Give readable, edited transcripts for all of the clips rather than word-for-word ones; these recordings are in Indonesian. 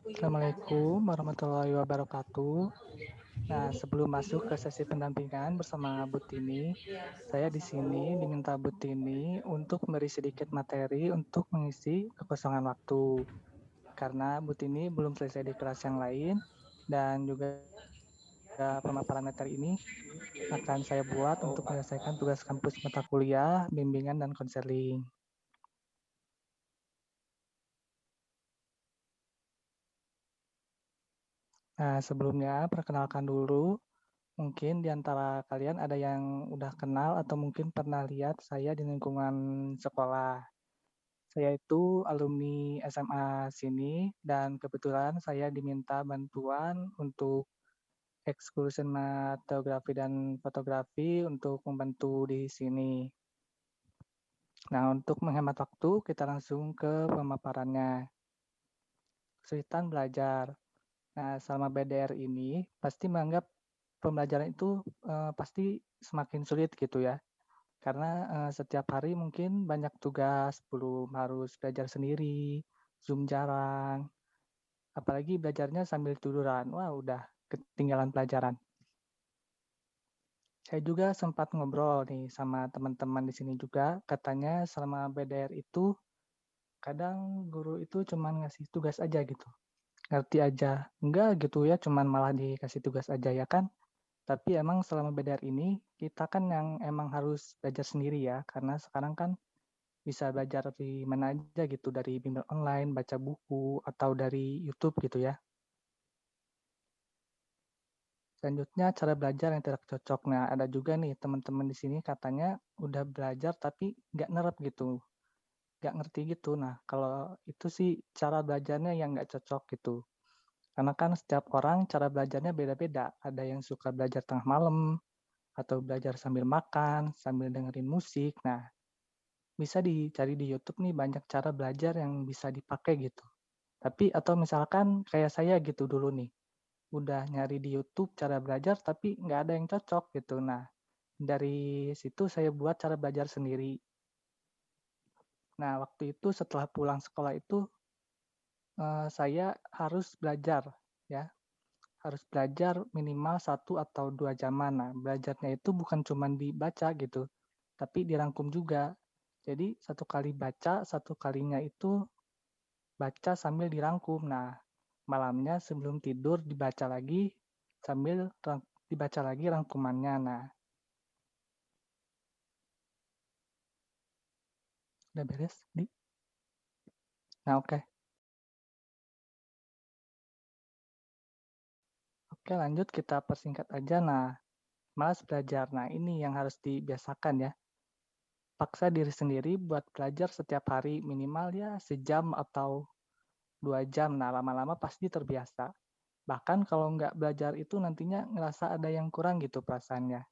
Assalamualaikum warahmatullahi wabarakatuh. Nah, sebelum masuk ke sesi pendampingan bersama Bu Tini, saya di sini diminta Bu Tini untuk memberi sedikit materi untuk mengisi kekosongan waktu. Karena Bu Tini belum selesai di kelas yang lain dan juga pemaparan materi ini akan saya buat untuk menyelesaikan tugas kampus mata kuliah, bimbingan, dan konseling. Nah, sebelumnya perkenalkan dulu, mungkin di antara kalian ada yang udah kenal atau mungkin pernah lihat saya di lingkungan sekolah. Saya itu alumni SMA sini dan kebetulan saya diminta bantuan untuk ekskul sinematografi dan fotografi untuk membantu di sini. Nah, untuk menghemat waktu, kita langsung ke pemaparannya. Kesulitan belajar. Nah, selama BDR ini pasti menganggap pembelajaran itu pasti semakin sulit gitu ya. Karena setiap hari mungkin banyak tugas, belum harus belajar sendiri, Zoom jarang, apalagi belajarnya sambil tiduran. Wah, udah ketinggalan pelajaran. Saya juga sempat ngobrol nih sama teman-teman di sini juga, katanya selama BDR itu kadang guru itu cuman ngasih tugas aja gitu. Ngerti aja. Enggak gitu ya, cuman malah dikasih tugas aja ya kan. Tapi emang selama BDR ini kita kan yang emang harus belajar sendiri ya, karena sekarang kan bisa belajar di mana aja gitu, dari bimbel online, baca buku, atau dari YouTube gitu ya. Selanjutnya cara belajar yang tidak cocok. Nah, ada juga nih teman-teman di sini katanya udah belajar tapi nggak nerap gitu, nggak ngerti gitu. Nah, kalau itu sih cara belajarnya yang nggak cocok gitu. Karena kan setiap orang cara belajarnya beda-beda. Ada yang suka belajar tengah malam, atau belajar sambil makan, sambil dengerin musik. Nah, bisa dicari di YouTube nih banyak cara belajar yang bisa dipakai gitu. Tapi atau misalkan kayak saya gitu dulu nih, udah nyari di YouTube cara belajar tapi nggak ada yang cocok gitu. Nah, dari situ saya buat cara belajar sendiri. Nah, waktu itu setelah pulang sekolah itu saya harus belajar ya, harus belajar minimal 1 atau 2 jaman. Nah, belajarnya itu bukan cuma dibaca gitu, tapi dirangkum juga. Jadi satu kali baca, satu kalinya itu baca sambil dirangkum. Nah, malamnya sebelum tidur dibaca lagi sambil dibaca lagi rangkumannya. Nah, udah beres, Di? Nah, oke. Oke, lanjut kita persingkat aja. Nah, malas belajar. Nah, ini yang harus dibiasakan ya. Paksa diri sendiri buat belajar setiap hari minimal ya sejam atau 2 jam. Nah, lama-lama pasti terbiasa. Bahkan kalau nggak belajar itu nantinya ngerasa ada yang kurang gitu perasaannya.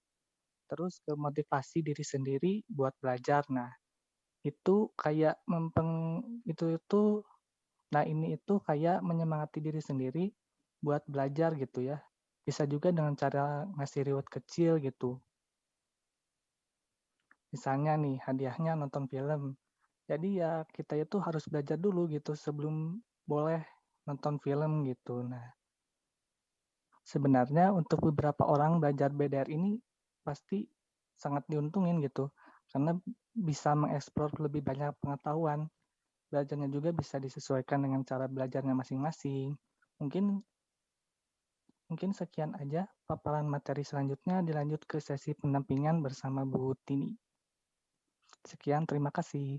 Terus ke motivasi diri sendiri buat belajar. Nah, itu kayak itu nah ini itu kayak menyemangati diri sendiri buat belajar gitu ya. Bisa juga dengan cara ngasih reward kecil gitu. Misalnya nih, hadiahnya nonton film. Jadi ya kita itu harus belajar dulu gitu sebelum boleh nonton film gitu. Nah, sebenarnya untuk beberapa orang belajar BDR ini pasti sangat diuntungin gitu. Karena bisa mengeksplor lebih banyak pengetahuan. Belajarnya juga bisa disesuaikan dengan cara belajarnya masing-masing. Mungkin mungkin sekian aja paparan materi selanjutnya dilanjut ke sesi pendampingan bersama Bu Tini. Sekian, terima kasih.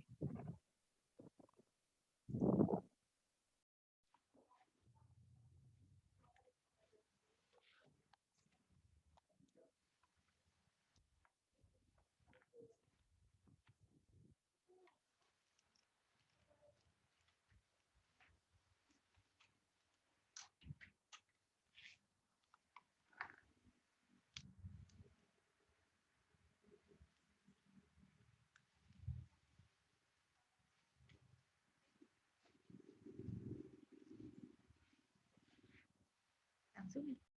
Langsung